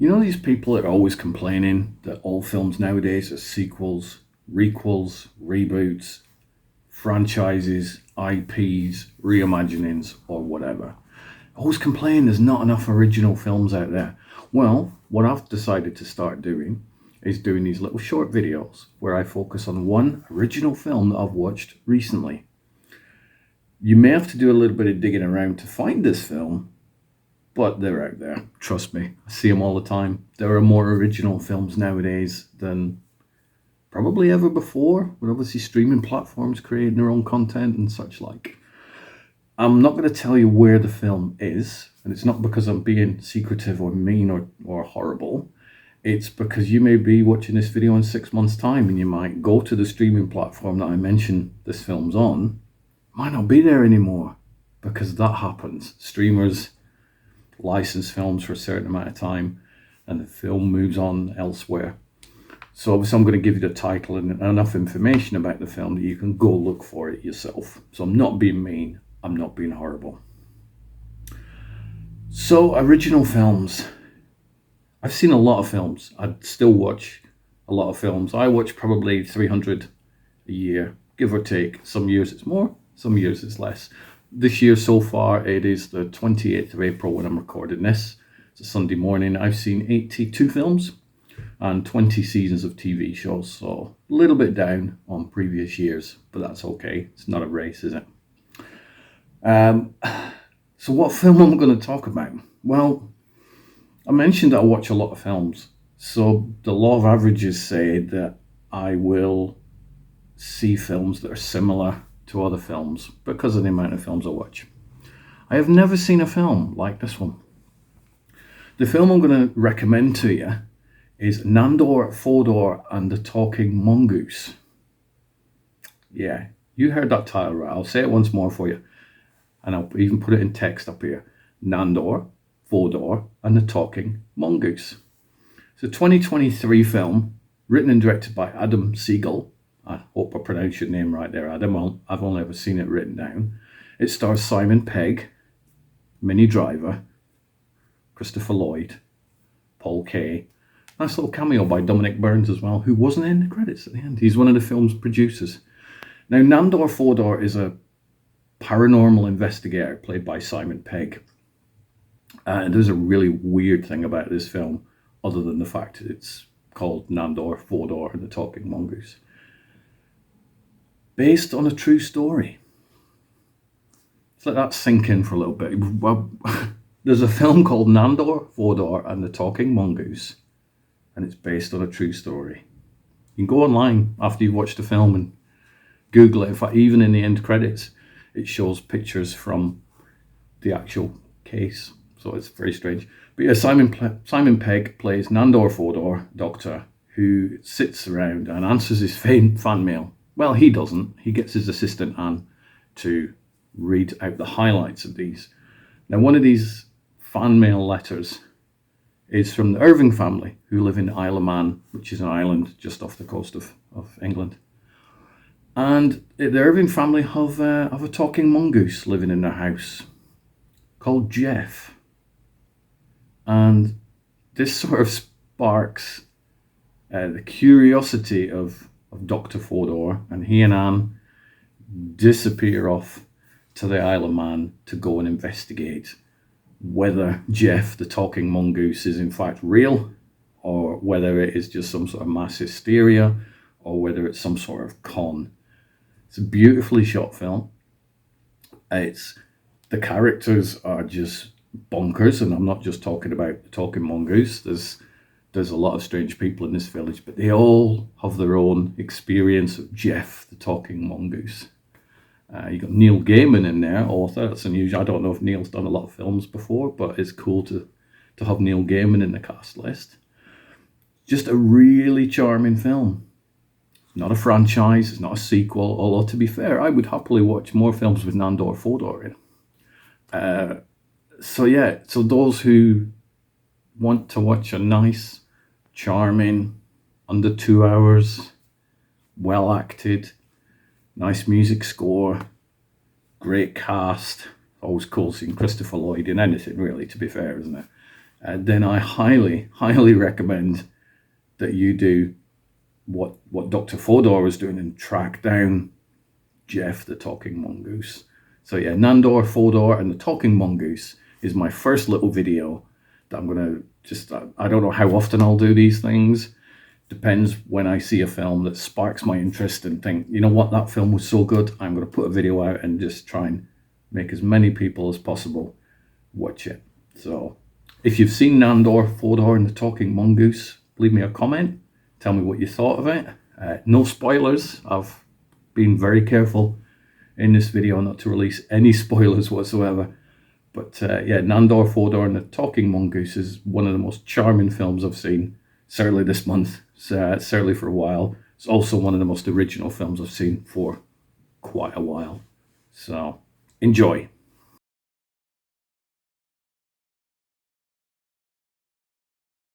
You know these people that are always complaining that all films nowadays are sequels, requels, reboots, franchises, IPs, reimaginings, or whatever. Always complain there's not enough original films out there. Well, what I've decided to start doing is doing these little short videos where I focus on one original film that I've watched recently. You may have to do a little bit of digging around to find this film, but they're out there. Trust me, I see them all the time. There are more original films nowadays than probably ever before, with obviously streaming platforms creating their own content and such like. I'm not going to tell you where the film is, and it's not because I'm being secretive or mean or horrible. It's because you may be watching this video in 6 months' time and you might go to the streaming platform that I mentioned this film's on, might not be there anymore, because that happens. Streamers license films for a certain amount of time and the film moves on elsewhere. So obviously I'm going to give you the title and enough information about the film that you can go look for it yourself. So I'm not being mean, I'm not being horrible. So original films. I've seen a lot of films. I still watch a lot of films. I watch probably 300 a year, give or take. Some years it's more, some years it's less. This year so far, it is the 28th of April when I'm recording this. It's a Sunday morning. I've seen 82 films and 20 seasons of TV shows. So a little bit down on previous years, but that's okay. It's not a race, is it? So what film am I going to talk about? Well, I mentioned that I watch a lot of films. So the law of averages say that I will see films that are similar to other films because of the amount of films I watch. I have never seen a film like this one. The film I'm going to recommend to you is Nandor Fodor and the Talking Mongoose. Yeah, you heard that title right. I'll say it once more for you. And I'll even put it in text up here. Nandor Fodor and the Talking Mongoose. It's a 2023 film written and directed by Adam Sigal. I hope I pronounced your name right there, Adam. I've only ever seen it written down. It stars Simon Pegg, Minnie Driver, Christopher Lloyd, Paul Kay. Nice little cameo by Dominic Burns as well, who wasn't in the credits at the end. He's one of the film's producers. Now, Nandor Fodor is a paranormal investigator played by Simon Pegg. And there's a really weird thing about this film, other than the fact that it's called Nandor Fodor and the Talking Mongoose. Based on a true story. Let's let that sink in for a little bit. Well, there's a film called Nandor Fodor and the Talking Mongoose, and it's based on a true story. You can go online after you've watched the film and Google it. In fact, even in the end credits, it shows pictures from the actual case. So it's very strange. But yeah, Simon Pegg plays Nandor Fodor, doctor, who sits around and answers his fan mail. Well, he doesn't. He gets his assistant Anne to read out the highlights of these. Now, one of these fan mail letters is from the Irving family, who live in Isle of Man, which is an island just off the coast of England. And the Irving family have a talking mongoose living in their house called Jeff. And this sort of sparks the curiosity of Dr. Fodor, and he and Anne disappear off to the Isle of Man to go and investigate whether Jeff, the talking mongoose, is in fact real, or whether it is just some sort of mass hysteria, or whether it's some sort of con. It's a beautifully shot film. The characters are just bonkers, and I'm not just talking about the talking mongoose. There's a lot of strange people in this village, but they all have their own experience of Jeff, the talking mongoose. You got Neil Gaiman in there, author. That's unusual. I don't know if Neil's done a lot of films before, but it's cool to have Neil Gaiman in the cast list. Just a really charming film. It's not a franchise, it's not a sequel, although to be fair, I would happily watch more films with Nandor Fodor in. So those who want to watch a nice, charming, under 2 hours, well acted, nice music score, great cast. Always cool seeing Christopher Lloyd in anything, really, to be fair, isn't it? then I highly, highly recommend that you do what Dr. Fodor was doing and track down Jeff the Talking Mongoose. So yeah, Nandor Fodor and the Talking Mongoose is my first little video that I'm going to just, I don't know how often I'll do these things. Depends when I see a film that sparks my interest and think, you know what, that film was so good, I'm going to put a video out and just try and make as many people as possible watch it. So if you've seen Nandor Fodor and the Talking Mongoose, leave me a comment. Tell me what you thought of it. No spoilers. I've been very careful in this video not to release any spoilers whatsoever. But yeah, Nandor Fodor and the Talking Mongoose is one of the most charming films I've seen, certainly this month, certainly for a while. It's also one of the most original films I've seen for quite a while. So enjoy.